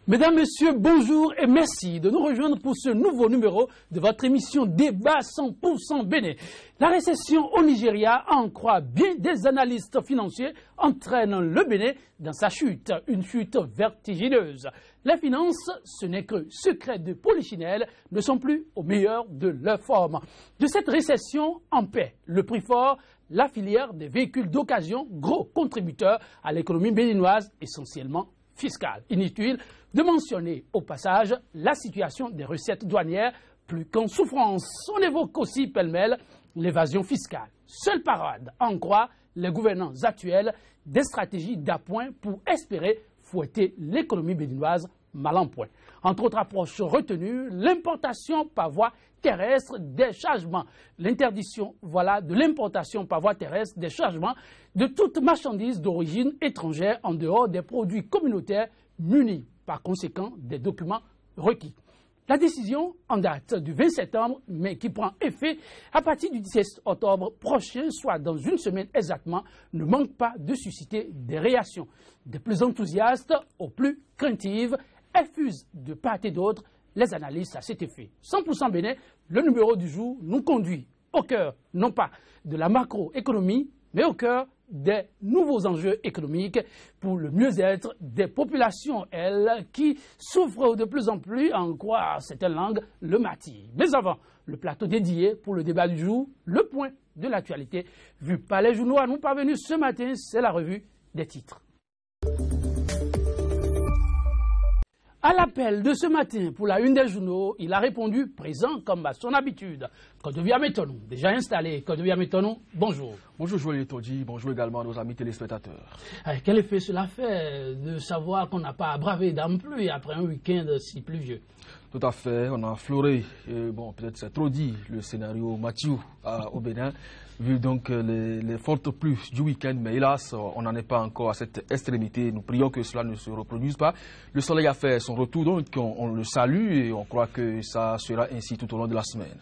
Mesdames, Messieurs, bonjour et merci de nous rejoindre pour ce nouveau numéro de votre émission Débat 100% Bénin. La récession au Nigeria, en croit bien des analystes financiers, entraîne le Bénin dans sa chute, une chute vertigineuse. Les finances, ce n'est que secret de polichinelle, ne sont plus au meilleur de leur forme. De cette récession en paix, le prix fort, la filière des véhicules d'occasion, gros contributeurs à l'économie béninoise, essentiellement fiscale. Inutile de mentionner au passage la situation des recettes douanières, plus qu'en souffrance. On évoque aussi pêle-mêle l'évasion fiscale. Seule parade, en croit les gouvernants actuels, des stratégies d'appoint pour espérer fouetter l'économie béninoise mal en point. Entre autres approches retenues, l'importation par voie terrestre des chargements. L'interdiction, de l'importation par voie terrestre des chargements de toute marchandise d'origine étrangère en dehors des produits communautaires munis, par conséquent, des documents requis. La décision en date du 20 septembre, mais qui prend effet à partir du 17 octobre prochain, soit dans une semaine exactement, ne manque pas de susciter des réactions, des plus enthousiastes aux plus craintives. Elle fuse de part et d'autre les analyses à cet effet. 100% Bénin, le numéro du jour nous conduit au cœur, non pas de la macroéconomie, mais au cœur des nouveaux enjeux économiques pour le mieux-être des populations, elles, qui souffrent de plus en plus, en croire certaines langues, le matin. Mais avant, le plateau dédié pour le débat du jour, le point de l'actualité, vu par les journaux à nous parvenus ce matin, c'est la revue des titres. À l'appel de ce matin pour la une des journaux, il a répondu présent comme à son habitude. Kodovia Metonou, déjà installé. Kodovia Metonou, bonjour. Bonjour Joël Tondi, bonjour également à nos amis téléspectateurs. Quel effet cela fait de savoir qu'on n'a pas bravé d'âme pluie après un week-end si pluvieux? Tout à fait, on a affleuré, peut-être c'est trop dit, le scénario Mathieu au Bénin, vu donc les fortes pluies du week-end, mais hélas, on n'en est pas encore à cette extrémité. Nous prions que cela ne se reproduise pas. Le soleil a fait son retour, donc on le salue et on croit que ça sera ainsi tout au long de la semaine.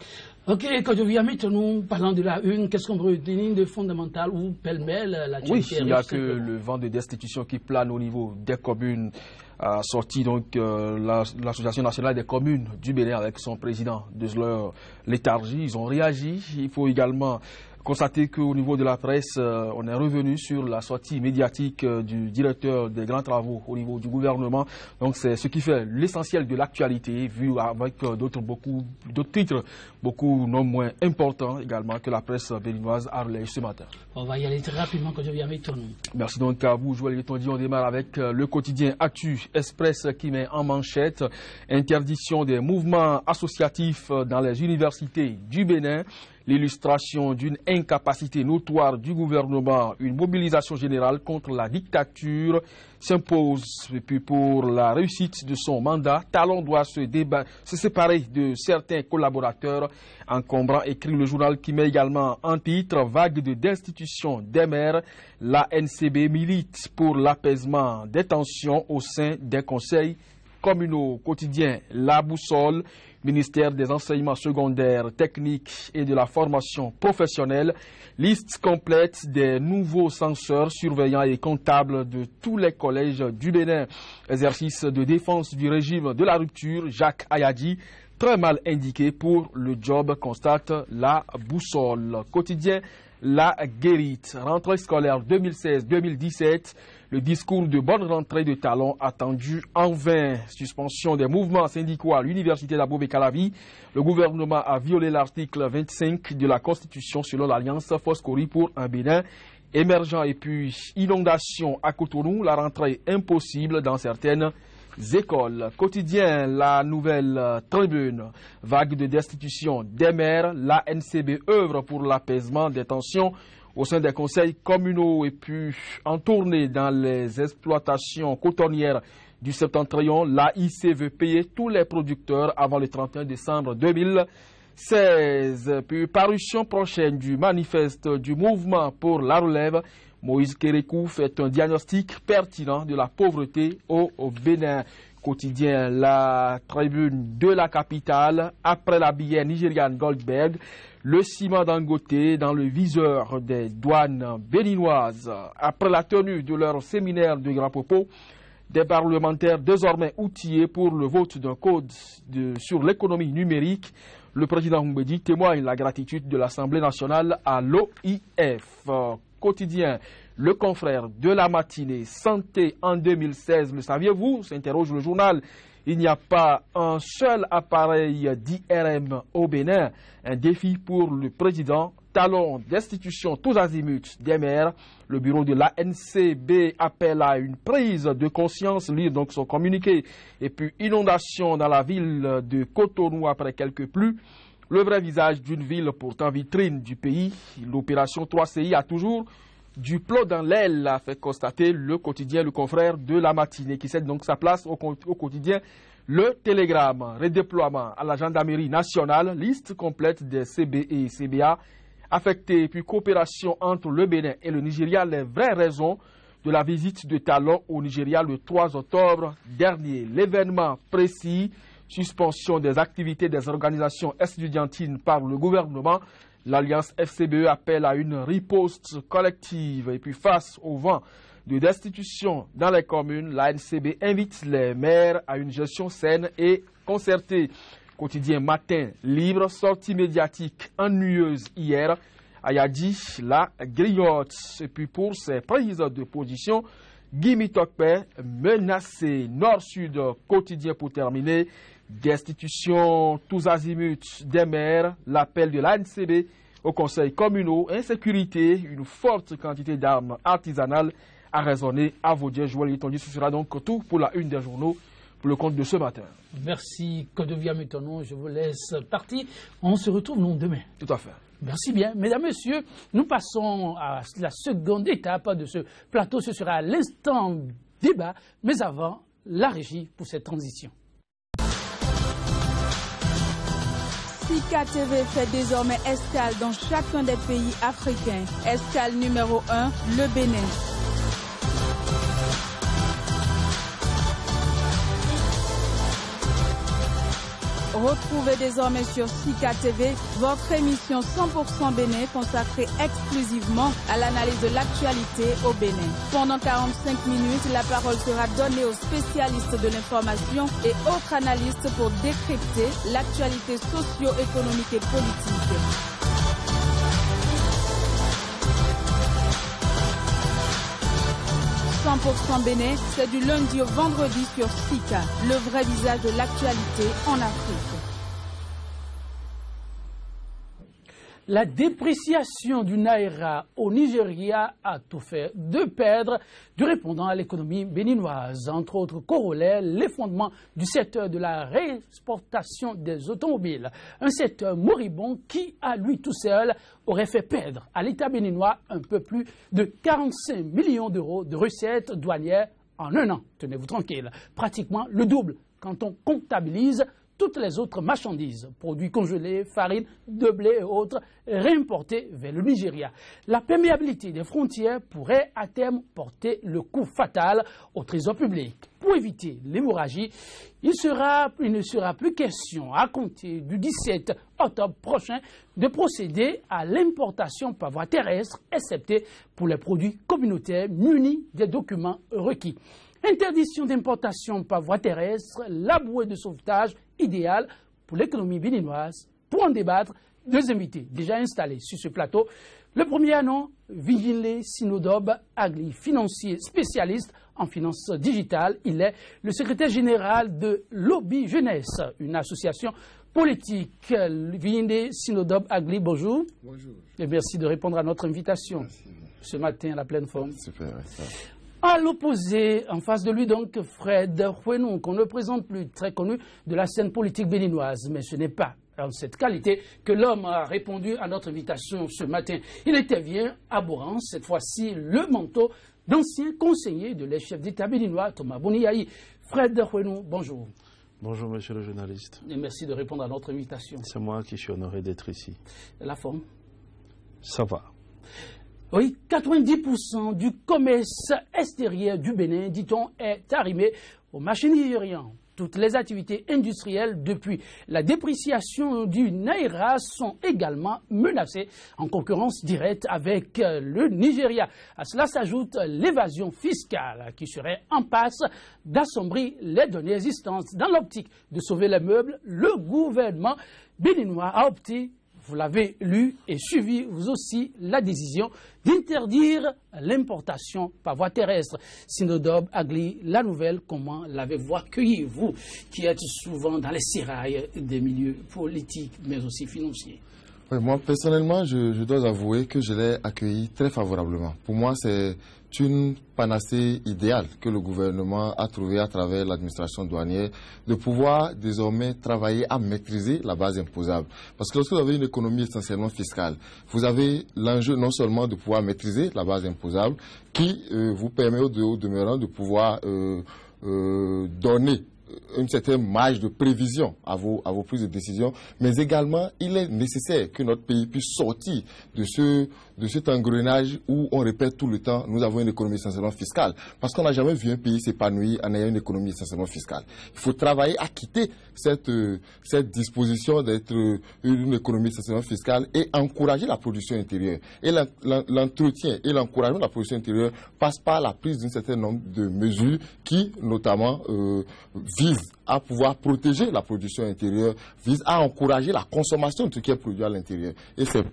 Ok, quand je viens nous parlant de la une, qu'est-ce qu'on peut retenir de fondamental ou pêle-mêle l'actualité? Oui, il n'y a que le vent de destitution qui plane au niveau des communes. A sorti donc l'Association nationale des communes du Bénin avec son président de leur léthargie. Ils ont réagi. Il faut également constater qu'au niveau de la presse, on est revenu sur la sortie médiatique du directeur des grands travaux au niveau du gouvernement. Donc c'est ce qui fait l'essentiel de l'actualité, vu avec d'autres titres, beaucoup non moins importants également que la presse béninoise a relayé ce matin. On va y aller très rapidement quand je viens avec ton nom. Merci donc à vous, Joël Tondi. On démarre avec le quotidien Actu Express qui met en manchette interdiction des mouvements associatifs dans les universités du Bénin. L'illustration d'une incapacité notoire du gouvernement, une mobilisation générale contre la dictature s'impose. Et puis pour la réussite de son mandat, Talon doit se séparer de certains collaborateurs encombrants, écrit le journal qui met également en titre vague de destitution des maires. La NCB milite pour l'apaisement des tensions au sein des conseils communaux. Quotidien La Boussole, ministère des enseignements secondaires, techniques et de la formation professionnelle, liste complète des nouveaux censeurs, surveillants et comptables de tous les collèges du Bénin. Exercice de défense du régime de la rupture, Jacques Ayadi, très mal indiqué pour le job, constate La Boussole. Quotidien La Guérite, rentrée scolaire 2016-2017, le discours de bonne rentrée de Talon attendu en vain. Suspension des mouvements syndicaux à l'université d'Abomey-Calavi. Le gouvernement a violé l'article 25 de la Constitution selon l'Alliance Foscori pour un Bénin émergent. Et puis inondation à Cotonou, la rentrée impossible dans certaines écoles. Quotidien La Nouvelle Tribune, vague de destitution des maires, la NCB œuvre pour l'apaisement des tensions au sein des conseils communaux. Et puis en tournée dans les exploitations cotonnières du Septentrion, la IC veut payer tous les producteurs avant le 31 décembre 2016. Puis parution prochaine du manifeste du mouvement pour la relève, Moïse Kérékou fait un diagnostic pertinent de la pauvreté au Bénin. Quotidien La Tribune de la capitale, après la billet nigériane Goldberg, le ciment Dangote dans le viseur des douanes béninoises. Après la tenue de leur séminaire de Grand Popo, Des parlementaires désormais outillés pour le vote d'un code sur l'économie numérique. Le président Mbedi témoigne la gratitude de l'Assemblée nationale à l'OIF. Quotidien, le confrère de la matinée, santé en 2016, le saviez-vous? S'interroge le journal. Il n'y a pas un seul appareil d'IRM au Bénin. Un défi pour le président. Talon destitution tous azimuts des maires. Le bureau de l'ANCB appelle à une prise de conscience, lire donc son communiqué. Et puis inondation dans la ville de Cotonou après quelques pluies. Le vrai visage d'une ville pourtant vitrine du pays. L'opération 3CI a toujours du plomb dans l'aile, a fait constater le quotidien, le confrère de la matinée, qui cède donc sa place au quotidien. Le Télégramme, redéploiement à la gendarmerie nationale, liste complète des CB et CBA affectés, puis coopération entre le Bénin et le Nigeria, les vraies raisons de la visite de Talon au Nigeria le 3 octobre dernier. L'événement précis, suspension des activités des organisations estudiantines par le gouvernement. L'Alliance FCBE appelle à une riposte collective. Et puis face au vent de destitution dans les communes, l'ANCB invite les maires à une gestion saine et concertée. Quotidien Matin Libre, sortie médiatique ennuyeuse hier. Ayadi la grignote. Et puis pour ses prises de position, Guy Mitokpe menacé. Nord-Sud, quotidien pour terminer. Destitution tous azimuts des maires, l'appel de l'ANCB au conseil communaux, insécurité, une forte quantité d'armes artisanales a résonné à Vaudier. Joël Yitondi, ce sera donc tout pour la une des journaux pour le compte de ce matin. Merci Kodovia Metonon, je vous laisse partir. On se retrouve nous demain. Tout à fait. Merci bien. Mesdames, Messieurs, nous passons à la seconde étape de ce plateau. Ce sera l'instant débat, mais avant, la régie pour cette transition. Sika TV fait désormais escale dans chacun des pays africains. Escale numéro 1, le Bénin. Retrouvez désormais sur Sika TV votre émission 100% Bénin consacrée exclusivement à l'analyse de l'actualité au Bénin. Pendant 45 minutes, la parole sera donnée aux spécialistes de l'information et autres analystes pour décrypter l'actualité socio-économique et politique. « 100% Bénin, c'est du lundi au vendredi sur Sika, le vrai visage de l'actualité en Afrique. La dépréciation du Naira au Nigeria a tout fait de perdre du répondant à l'économie béninoise. Entre autres corollaires, l'effondrement du secteur de la réexportation des automobiles. Un secteur moribond qui, à lui tout seul, aurait fait perdre à l'État béninois un peu plus de 45 millions d'euros de recettes douanières en un an. Tenez-vous tranquille, pratiquement le double quand on comptabilise toutes les autres marchandises, produits congelés, farine, de blé et autres, réimportés vers le Nigeria. La perméabilité des frontières pourrait à terme porter le coup fatal au trésor public. Pour éviter l'hémorragie, il ne sera plus question, à compter du 17 octobre prochain, de procéder à l'importation par voie terrestre, excepté pour les produits communautaires munis des documents requis. Interdiction d'importation par voie terrestre, la bouée de sauvetage idéale pour l'économie béninoise. Pour en débattre, deux invités déjà installés sur ce plateau. Le premier nom, Vigile Sinodob Agli, financier spécialiste en finances digitales. Il est le secrétaire général de Lobby Jeunesse, une association politique. Vigile Sinodob Agli, bonjour. Bonjour. Et merci de répondre à notre invitation. Merci. Ce matin à la pleine forme. Super, ça. À l'opposé, en face de lui donc, Fred Huenou, qu'on ne présente plus, très connu de la scène politique béninoise. Mais ce n'est pas en cette qualité que l'homme a répondu à notre invitation ce matin. Il intervient à Boran, cette fois-ci le manteau d'ancien conseiller de l'ex-chef d'État béninois, Thomas Boniaï. Fred Huenou, bonjour. Bonjour monsieur le journaliste. Et merci de répondre à notre invitation. C'est moi qui suis honoré d'être ici. La forme? Ça va. Oui, 90% du commerce extérieur du Bénin, dit-on, est arrimé au marché nigérien. Toutes les activités industrielles depuis la dépréciation du Naira sont également menacées en concurrence directe avec le Nigeria. À cela s'ajoute l'évasion fiscale qui serait en passe d'assombrir les données existantes. Dans l'optique de sauver les meubles, le gouvernement béninois a opté, vous l'avez lu et suivi vous aussi, la décision d'interdire l'importation par voie terrestre. Sinodob Agli, la nouvelle, comment l'avez-vous accueilli, vous qui êtes souvent dans les sérails des milieux politiques mais aussi financiers? Oui, moi, personnellement, je dois avouer que je l'ai accueilli très favorablement. Pour moi, c'est une panacée idéale que le gouvernement a trouvée à travers l'administration douanière de pouvoir désormais travailler à maîtriser la base imposable. Parce que lorsque vous avez une économie essentiellement fiscale, vous avez l'enjeu non seulement de pouvoir maîtriser la base imposable qui vous permet au demeurant de pouvoir donner une certaine marge de prévision à vos prises de décision, mais également il est nécessaire que notre pays puisse sortir de cet engrenage où on répète tout le temps nous avons une économie essentiellement fiscale, parce qu'on n'a jamais vu un pays s'épanouir en ayant une économie essentiellement fiscale. Il faut travailler à quitter cette disposition d'être une économie essentiellement fiscale et encourager la production intérieure. Et l'entretien et l'encouragement de la production intérieure passe par la prise d'un certain nombre de mesures qui, notamment, visent à pouvoir protéger la production intérieure, vise à encourager la consommation de ce qui est produit à l'intérieur. Et c'est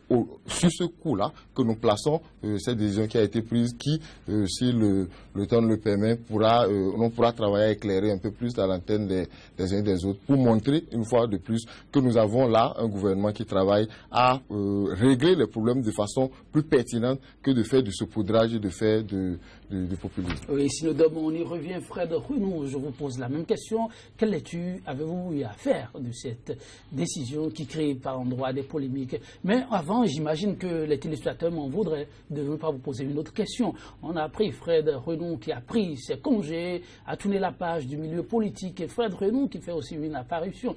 sur ce coup-là que nous plaçons cette décision qui a été prise, qui, si le temps le permet, on pourra travailler à éclairer un peu plus la lanterne des uns et des autres pour montrer une fois de plus que nous avons là un gouvernement qui travaille à régler les problèmes de façon plus pertinente que de faire du saupoudrage et de faire du populisme. Oui, Sinodob, on y revient. Fred Renou, je vous pose la même question. Quelle lecture avez-vous eu à faire de cette décision qui crée par endroits des polémiques? Mais avant, j'imagine que les téléspectateurs m'en voudraient de ne pas vous poser une autre question. On a appris Fred Renou qui a pris ses congés, a tourné la page du milieu politique, et Fred Renou qui fait aussi une apparition.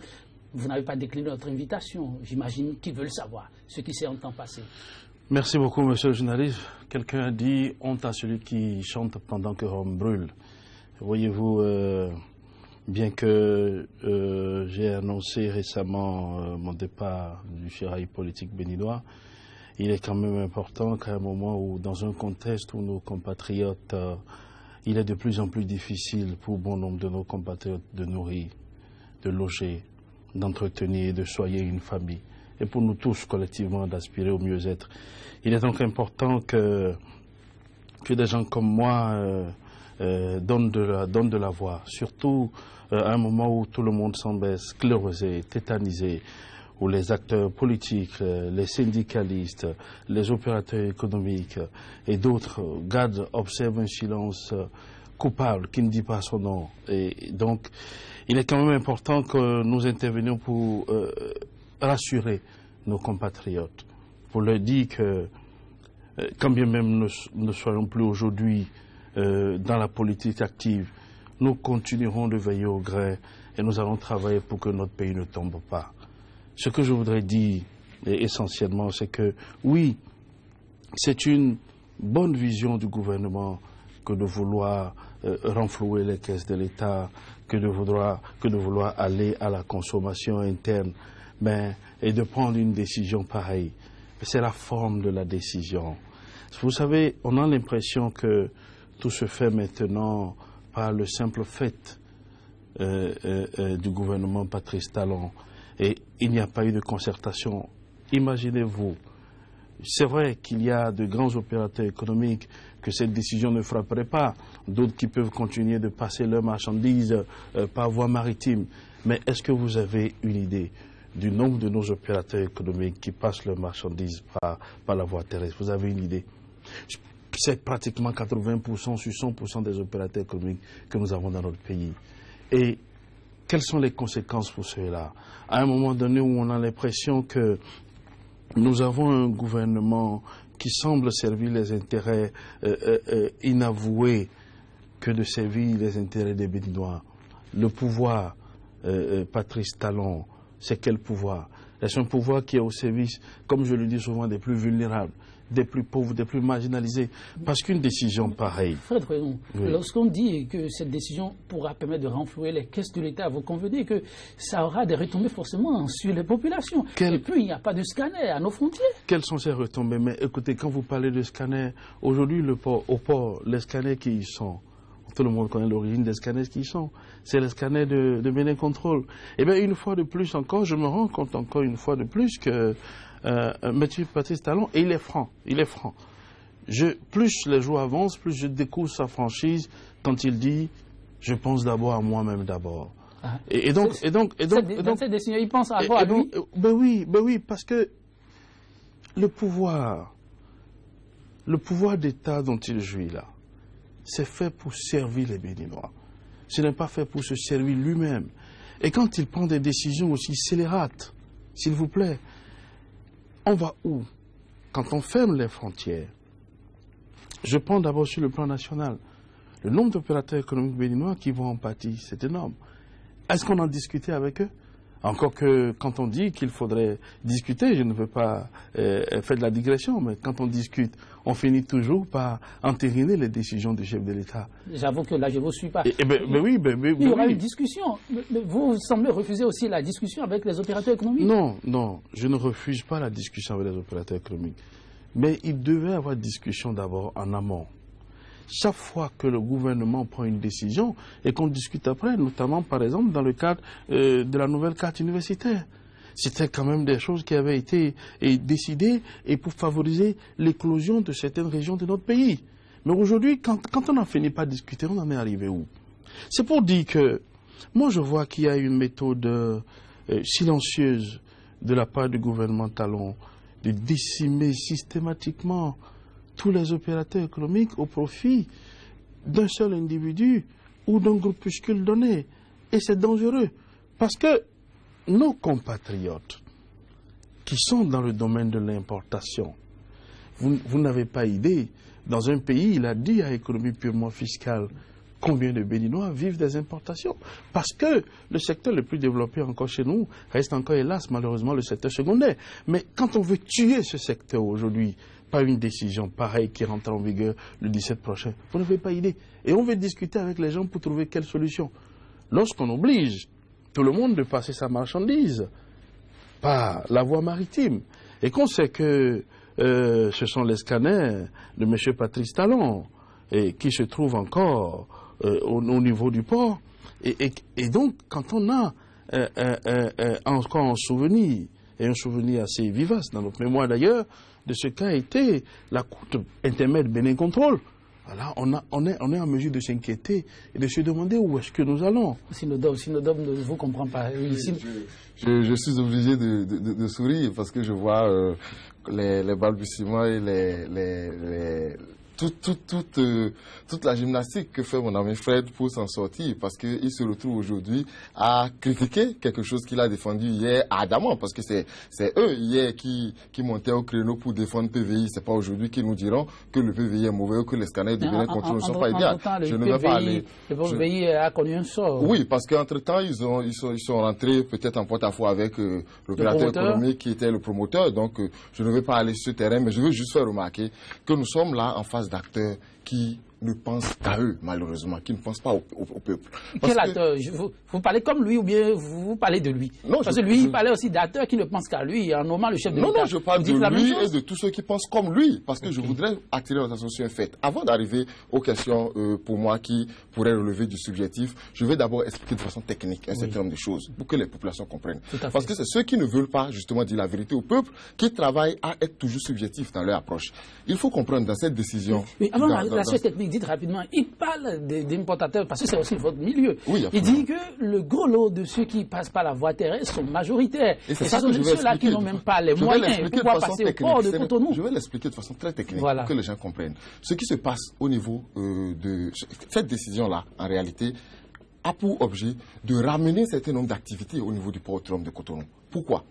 Vous n'avez pas décliné notre invitation. J'imagine qu'ils veulent savoir ce qui s'est en temps passé. Merci beaucoup, monsieur le journaliste. Quelqu'un a dit « honte à celui qui chante pendant que Rome brûle ». Voyez-vous, bien que j'ai annoncé récemment mon départ du sérail politique béninois, il est quand même important qu'à un moment où, dans un contexte où nos compatriotes, il est de plus en plus difficile pour bon nombre de nos compatriotes de nourrir, de loger, d'entretenir et de soigner une famille, et pour nous tous collectivement d'aspirer au mieux-être. Il est donc important que des gens comme moi donnent de la voix, surtout à un moment où tout le monde semble sclérosé, tétanisé, où les acteurs politiques, les syndicalistes, les opérateurs économiques et d'autres observent un silence coupable qui ne dit pas son nom. Et donc, il est quand même important que nous intervenions pour rassurer nos compatriotes, pour leur dire que, quand bien même nous ne soyons plus aujourd'hui dans la politique active, nous continuerons de veiller au grain et nous allons travailler pour que notre pays ne tombe pas. Ce que je voudrais dire essentiellement, c'est que oui, c'est une bonne vision du gouvernement que de vouloir renflouer les caisses de l'État, que de vouloir aller à la consommation interne, et de prendre une décision pareille. C'est la forme de la décision. Vous savez, on a l'impression que tout se fait maintenant par le simple fait du gouvernement Patrice Talon. Et il n'y a pas eu de concertation. Imaginez-vous, c'est vrai qu'il y a de grands opérateurs économiques que cette décision ne frapperait pas, d'autres qui peuvent continuer de passer leurs marchandises par voie maritime. Mais est-ce que vous avez une idée du nombre de nos opérateurs économiques qui passent leurs marchandises par la voie terrestre? Vous avez une idée? C'est pratiquement 80% sur 100% des opérateurs économiques que nous avons dans notre pays. Et quelles sont les conséquences pour cela? À un moment donné où on a l'impression que nous avons un gouvernement qui semble servir les intérêts inavoués que de servir les intérêts des Béninois. Le pouvoir, Patrice Talon, c'est quel pouvoir? Est-ce un pouvoir qui est au service, comme je le dis souvent, des plus vulnérables, des plus pauvres, des plus marginalisés? Parce qu'une décision pareille... Fred Fredon, lorsqu'on dit que cette décision pourra permettre de renflouer les caisses de l'État, vous convenez que ça aura des retombées forcément sur les populations. Et puis, il n'y a pas de scanner à nos frontières. Quelles sont ces retombées? Mais écoutez, quand vous parlez de scanner, aujourd'hui, au port, les scanners qui y sont, tout le monde connaît l'origine des scanners qui y sont. C'est les scanners de Bénin Control. Eh bien, une fois de plus encore, je me rends compte encore une fois de plus que M. Patrice Talon, et il est franc. Plus les jours avancent, plus je découvre sa franchise quand il dit « je pense d'abord à moi-même d'abord ». Et donc, cette décision, il pense d'abord à lui. Ben oui, parce que le pouvoir d'État dont il jouit là, c'est fait pour servir les Béninois. Ce n'est pas fait pour se servir lui-même. Et quand il prend des décisions aussi scélérates, s'il vous plaît, on va où? Quand on ferme les frontières, je prends d'abord sur le plan national. Le nombre d'opérateurs économiques béninois qui vont en pâtir, c'est énorme. Est-ce qu'on en discutait avec eux? Encore que quand on dit qu'il faudrait discuter, je ne veux pas faire de la digression, mais quand on discute, on finit toujours par entériner les décisions du chef de l'État. J'avoue que là, je ne vous suis pas. Il y aura une discussion. Mais vous semblez refuser aussi la discussion avec les opérateurs économiques? Non, je ne refuse pas la discussion avec les opérateurs économiques. Mais il devait y avoir discussion d'abord en amont. Chaque fois que le gouvernement prend une décision et qu'on discute après, notamment par exemple dans le cadre de la nouvelle carte universitaire. C'était quand même des choses qui avaient été décidées et pour favoriser l'éclosion de certaines régions de notre pays. Mais aujourd'hui, quand on n'en finit pas de discuter, on en est arrivé où? C'est pour dire que moi je vois qu'il y a une méthode silencieuse de la part du gouvernement Talon de décimer systématiquement tous les opérateurs économiques au profit d'un seul individu ou d'un groupuscule donné. Et c'est dangereux parce que nos compatriotes qui sont dans le domaine de l'importation, vous n'avez pas idée, dans un pays, il a dit à économie purement fiscale, combien de Béninois vivent des importations? Parce que le secteur le plus développé encore chez nous reste encore, hélas, malheureusement, le secteur secondaire. Mais quand on veut tuer ce secteur aujourd'hui, pas une décision pareille qui rentre en vigueur le 17 prochain, vous n'avez pas idée. Et on veut discuter avec les gens pour trouver quelle solution. Lorsqu'on oblige tout le monde de passer sa marchandise par la voie maritime, et qu'on sait que ce sont les scanners de M. Patrice Talon et qui se trouvent encore au niveau du port. Et donc, quand on a encore un souvenir, et un souvenir assez vivace dans notre mémoire d'ailleurs, de ce qu'a été la courte intermède Bénin Control, voilà, on est en mesure de s'inquiéter et de se demander où est-ce que nous allons. Sinodome ne vous comprend pas. Je suis obligé de sourire parce que je vois les balbutiements et toute la gymnastique que fait mon ami Fred pour s'en sortir, parce qu'il se retrouve aujourd'hui à critiquer quelque chose qu'il a défendu hier ardemment, parce que c'est eux hier qui montaient au créneau pour défendre PVI. C'est pas aujourd'hui qu'ils nous diront que le PVI est mauvais ou que les scanners de Bénin Control ne sont pas idéaux. Je ne vais pas aller. Le PVI a connu un sort. Oui, parce qu'entre-temps, ils sont rentrés peut-être en porte-à-faux avec l'opérateur économique qui était le promoteur. Donc, je ne vais pas aller sur ce terrain, mais je veux juste faire remarquer que nous sommes là en face d'acteurs qui ne pensent qu'à eux, malheureusement, qui ne pensent pas au peuple. Quel acteur? Vous parlez comme lui ou bien vous parlez de lui? Non, parce que lui, il parlait aussi d'acteurs qui ne pensent qu'à lui, en nommant le chef de l'État. Non, je parle de lui et de tous ceux qui pensent comme lui, parce que je voudrais attirer votre attention sur un fait. Avant d'arriver aux questions, pour moi, qui pourraient relever du subjectif, je vais d'abord expliquer de façon technique un certain nombre de choses, pour que les populations comprennent. Parce que c'est ceux qui ne veulent pas, justement, dire la vérité au peuple, qui travaillent à être toujours subjectifs dans leur approche. Il faut comprendre dans cette décision... Mais avant l'aspect technique, dites rapidement, il parle d'importateurs, parce que c'est aussi votre milieu. Oui, il dit que le gros lot de ceux qui passent par la voie terrestre sont majoritaires. Et ce sont ceux-là qui n'ont même pas les moyens de pouvoir passer au port de Cotonou. Je vais l'expliquer de façon très technique pour que les gens comprennent. Ce qui se passe au niveau de cette décision-là, en réalité, a pour objet de ramener un certain nombre d'activités au niveau du port autonome de Cotonou. Pourquoi ?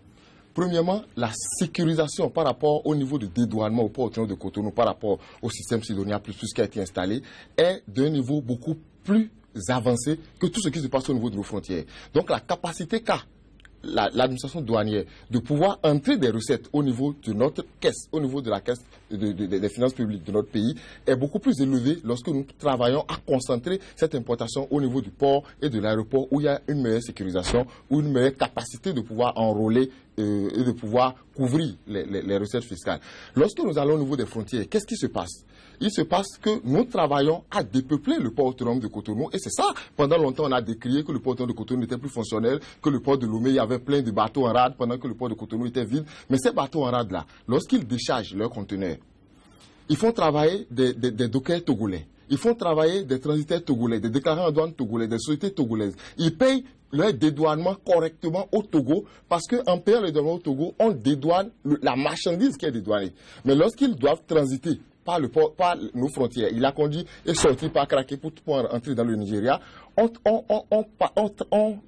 Premièrement, la sécurisation par rapport au niveau de dédouanement au port autonome de Cotonou, par rapport au système Sidonia Plus qui a été installé, est d'un niveau beaucoup plus avancé que tout ce qui se passe au niveau de nos frontières. Donc la capacité qu'a l'administration douanière de pouvoir entrer des recettes au niveau de notre caisse, au niveau de la caisse des finances publiques de notre pays, est beaucoup plus élevé lorsque nous travaillons à concentrer cette importation au niveau du port et de l'aéroport où il y a une meilleure sécurisation, ou une meilleure capacité de pouvoir enrôler et de pouvoir couvrir les recettes fiscales. Lorsque nous allons au niveau des frontières, qu'est-ce qui se passe? Il se passe que nous travaillons à dépeupler le port autonome de Cotonou. Et c'est ça, pendant longtemps, on a décrié que le port autonome de Cotonou n'était plus fonctionnel, que le port de Lomé, il y avait plein de bateaux en rade, pendant que le port de Cotonou était vide. Mais ces bateaux en rade-là, lorsqu'ils déchargent leurs conteneurs, ils font travailler des dockers togolais. Ils font travailler des transitaires togolais, des déclarants en douane togolais, des sociétés togolaises. Ils payent leur dédouanement correctement au Togo, parce qu'en payant le dédouanement au Togo, on dédouane la marchandise qui est dédouanée. Mais lorsqu'ils doivent transiter par nos frontières, il a conduit et sorti par craquer pour entrer dans le Nigeria, on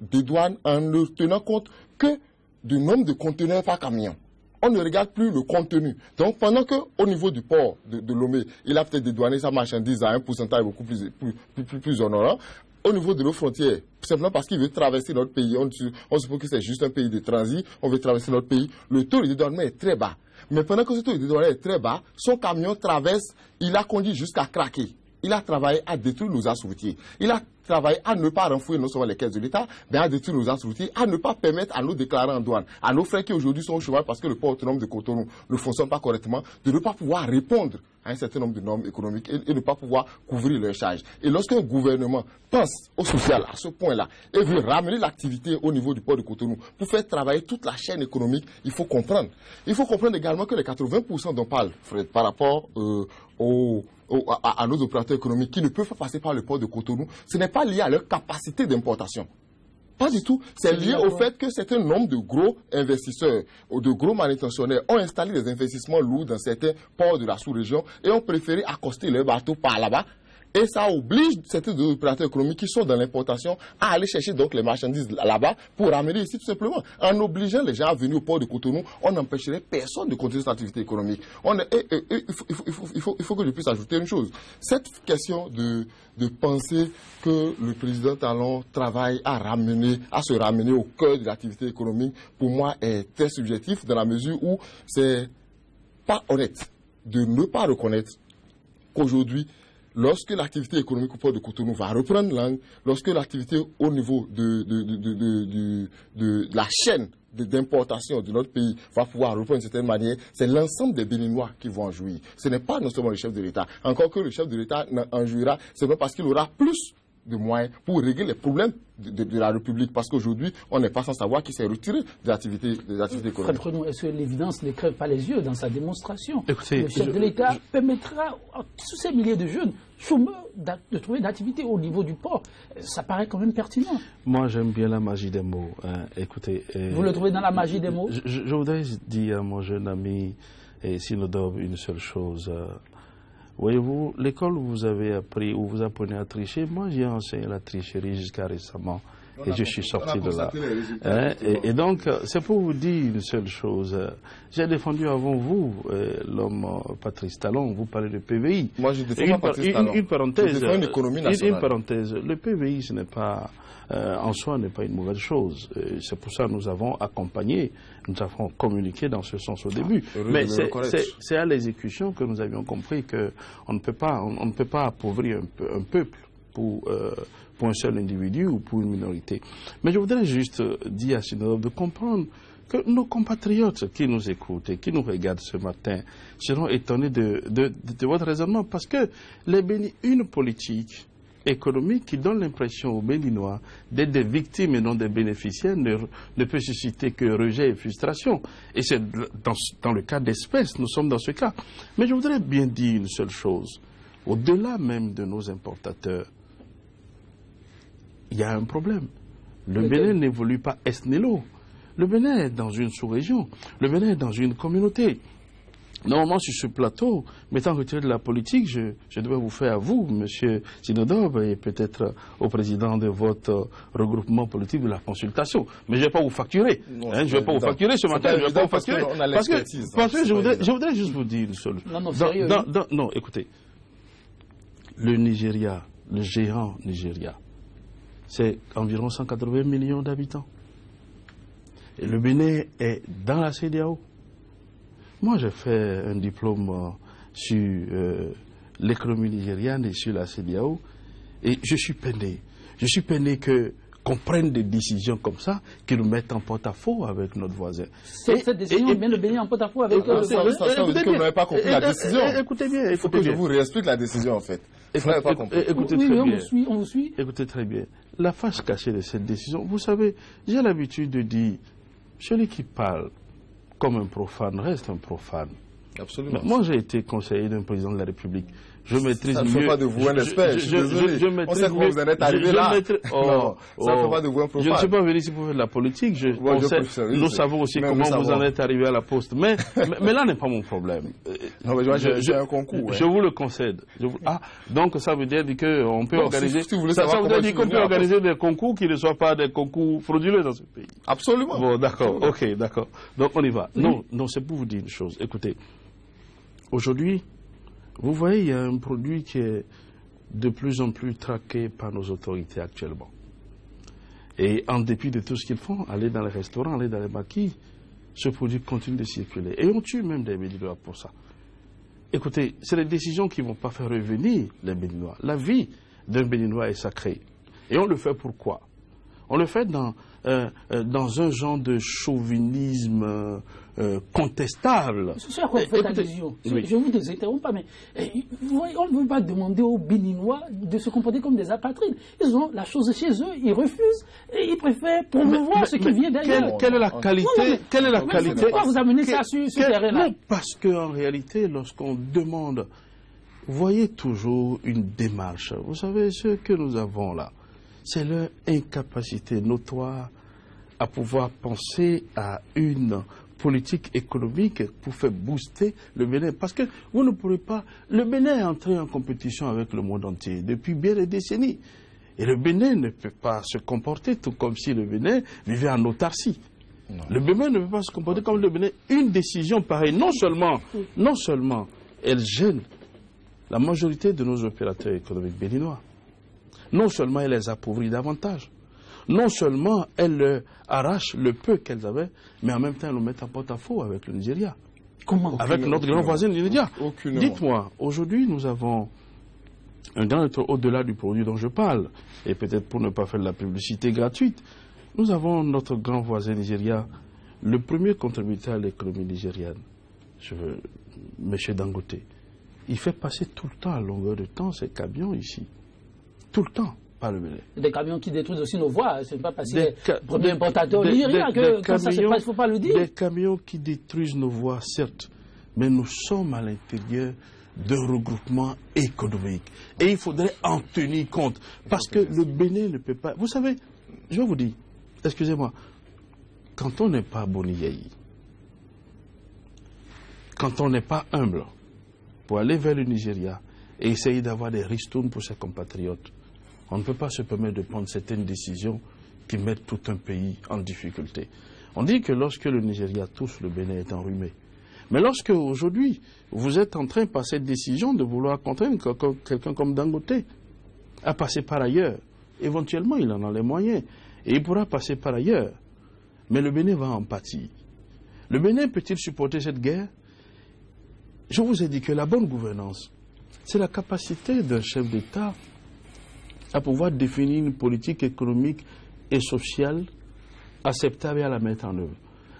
dédouane en ne tenant compte que du nombre de conteneurs par camion. On ne regarde plus le contenu. Donc, pendant qu'au niveau du port de Lomé, il a peut-être dédouané sa marchandise à un pourcentage beaucoup plus honorant, au niveau de nos frontières, simplement parce qu'il veut traverser notre pays, on suppose que c'est juste un pays de transit, on veut traverser notre pays, le taux de dédouanement est très bas. Mais pendant que ce taux de dédouanement est très bas, son camion traverse, il a conduit jusqu'à craquer. Il a travaillé à détruire nos axes routiers. Il a travaillé à ne pas renflouer non seulement les caisses de l'État, mais à détruire nos axes routiers, à ne pas permettre à nos déclarants en douane, à nos frères qui aujourd'hui sont au chômage parce que le port autonome de Cotonou ne fonctionne pas correctement, de ne pas pouvoir répondre à un certain nombre de normes économiques et de ne pas pouvoir couvrir leurs charges. Et lorsqu'un gouvernement pense au social à ce point-là et veut ramener l'activité au niveau du port de Cotonou pour faire travailler toute la chaîne économique, il faut comprendre. Il faut comprendre également que les 80% dont parle Fred par rapport à nos opérateurs économiques qui ne peuvent pas passer par le port de Cotonou, ce n'est pas lié à leur capacité d'importation. Pas du tout. C'est lié au fait que certains nombre de gros investisseurs ou de gros manutentionnaires ont installé des investissements lourds dans certains ports de la sous-région et ont préféré accoster leurs bateaux par là-bas. Et ça oblige certains opérateurs économiques qui sont dans l'importation à aller chercher donc les marchandises là-bas pour ramener ici tout simplement. En obligeant les gens à venir au port de Cotonou, on n'empêcherait personne de continuer cette activité économique. Il faut que je puisse ajouter une chose. Cette question de penser que le président Talon travaille à se ramener au cœur de l'activité économique, pour moi est très subjectif dans la mesure où c'est pas honnête de ne pas reconnaître qu'aujourd'hui, lorsque l'activité économique au port de Cotonou va reprendre langue, lorsque l'activité au niveau de la chaîne d'importation de notre pays va pouvoir reprendre d'une certaine manière, c'est l'ensemble des Béninois qui vont en jouir. Ce n'est pas non seulement le chef de l'État. Encore que le chef de l'État en jouira, c'est parce qu'il aura plus de moyens pour régler les problèmes de la République. Parce qu'aujourd'hui, on n'est pas sans savoir qu'il s'est retiré de l'activité économique. Est-ce que l'évidence ne crève pas les yeux dans sa démonstration? Écoutez, le chef de l'État permettra à tous ces milliers de jeunes chômeurs de trouver d'activité au niveau du port. Ça paraît quand même pertinent. Moi, j'aime bien la magie des mots. Écoutez, vous le trouvez dans la magie des mots? Je voudrais dire à mon jeune ami Sinodov une seule chose. Voyez-vous, l'école où vous avez appris, où vous apprenez à tricher, moi j'ai enseigné la tricherie jusqu'à récemment. Et je suis sorti de là. Et donc, c'est pour vous dire une seule chose. J'ai défendu avant vous l'homme Patrice Talon. Vous parlez de PVI. Moi, je défends pas Patrice Talon. Une parenthèse. Je défends une économie nationale. Une parenthèse. Le PVI, ce n'est pas, en soi, n'est pas une mauvaise chose. C'est pour ça que nous avons accompagné, nous avons communiqué dans ce sens au début. Mais c'est à l'exécution que nous avions compris qu'on ne peut pas appauvrir un peuple pour un seul individu ou pour une minorité. Mais je voudrais juste dire à Sinodov de comprendre que nos compatriotes qui nous écoutent et qui nous regardent ce matin seront étonnés de votre raisonnement, parce que une politique économique qui donne l'impression aux Béninois d'être des victimes et non des bénéficiaires ne peut susciter que rejet et frustration. Et c'est dans le cas d'espèces, nous sommes dans ce cas. Mais je voudrais bien dire une seule chose. Au-delà même de nos importateurs, il y a un problème. Le Bénin n'évolue pas est-nélo. Le Bénin est dans une sous-région. Le Bénin est dans une communauté. Normalement, sur ce plateau, m'étant retiré de la politique, je devais vous faire à vous, M. Sinodov, et peut-être au président de votre regroupement politique de la consultation. Mais je ne vais pas vous facturer. Je ne vais pas vous facturer ce matin. Je ne vais pas vous facturer. Parce que je voudrais juste vous dire une seule chose. Non, écoutez. Le Nigeria, le géant Nigeria, c'est environ 180 millions d'habitants. Et le Bénin est dans la CEDEAO. Moi, j'ai fait un diplôme sur l'économie nigériane et sur la CEDEAO. Et je suis peiné. Je suis peiné qu'on prenne des décisions comme ça qui nous mettent en porte-à-faux avec notre voisin. Cette décision met le Bénin en porte-à-faux avec ça veut dire que vous n'avez pas compris la décision. Écoutez bien. Il faut que je vous réexplique la décision, en fait. Vous n'avez pas compris. Écoutez très bien. On vous suit. Écoutez très bien. La face cachée de cette décision, vous savez, j'ai l'habitude de dire, celui qui parle comme un profane reste un profane. Absolument. Moi, j'ai été conseiller d'un président de la République. Je maîtrise ça ne fait pas de vous un expert, je suis désolé. On sait comment vous en êtes arrivé là. Non, ça ne fait pas de vous un profane. Je ne suis pas venu ici pour faire de la politique. Nous savons aussi comment vous en êtes arrivé à la poste. Mais là n'est pas mon problème. Non, mais j'ai un concours. Je vous le concède. Donc ça veut dire qu'on peut organiser. Ça veut dire qu'on peut organiser des concours qui ne soient pas des concours frauduleux dans ce pays. Absolument. Bon, d'accord. Ok, d'accord. Donc on y va. Non, c'est pour vous dire une chose. Écoutez, aujourd'hui, vous voyez, il y a un produit qui est de plus en plus traqué par nos autorités actuellement. Et en dépit de tout ce qu'ils font, aller dans les restaurants, aller dans les maquis, ce produit continue de circuler. Et on tue même des Béninois pour ça. Écoutez, c'est des décisions qui ne vont pas faire revenir les Béninois. La vie d'un Béninois est sacrée. Et on le fait pourquoi? On le fait dans un genre de chauvinisme contestable. C'est à quoi vous faites allusion. Oui. Je vous interromps pas, mais on ne veut pas demander aux Béninois de se comporter comme des apatrides. Ils ont la chose chez eux, ils refusent et ils préfèrent promouvoir ce qui vient d'ailleurs. Quelle est la qualité? Pourquoi vous amenez ça sur ce terrain-là? Parce qu'en réalité, lorsqu'on demande, voyez toujours une démarche. Vous savez, ce que nous avons là, c'est leur incapacité notoire à pouvoir penser à une politique économique pour faire booster le Bénin. Parce que vous ne pourrez pas... Le Bénin est entré en compétition avec le monde entier depuis bien des décennies. Et le Bénin ne peut pas se comporter tout comme si le Bénin vivait en autarcie. Non. Le Bénin ne peut pas se comporter comme le Bénin. Une décision pareille, non seulement elle gêne la majorité de nos opérateurs économiques béninois, non seulement elle les appauvrit davantage, non seulement elle leur arrache le peu qu'elles avaient, mais en même temps elle nous met en porte-à-faux avec le Nigeria. Comment? Avec notre grand voisin, le Nigeria. Dites-moi, aujourd'hui nous avons un grand au-delà du produit dont je parle, et peut-être pour ne pas faire de la publicité gratuite, nous avons notre grand voisin Nigeria, le premier contributeur à l'économie nigériane, M. Dangote. Il fait passer tout le temps, à longueur de temps, ces camions ici. Tout le temps, par le Bénin. Des camions qui détruisent aussi nos voies. Ce n'est pas parce que premier importateur nigérien que comme ça se passe, il ne faut pas le dire. Des camions qui détruisent nos voies, certes, mais nous sommes à l'intérieur d'un regroupement économique. Et il faudrait en tenir compte. Parce que le Bénin ne peut pas... Vous savez, je vous dis, excusez-moi, quand on n'est pas boniaï, quand on n'est pas humble, pour aller vers le Nigeria et essayer d'avoir des ristournes pour ses compatriotes, on ne peut pas se permettre de prendre certaines décisions qui mettent tout un pays en difficulté. On dit que lorsque le Nigeria touche, le Bénin est enrhumé. Mais lorsque aujourd'hui, vous êtes en train par cette décision de vouloir contraindre quelqu'un comme Dangote à passer par ailleurs, éventuellement il en a les moyens et il pourra passer par ailleurs. Mais le Bénin va en pâtir. Le Bénin peut-il supporter cette guerre? Je vous ai dit que la bonne gouvernance, c'est la capacité d'un chef d'État à pouvoir définir une politique économique et sociale acceptable et à la mettre en œuvre.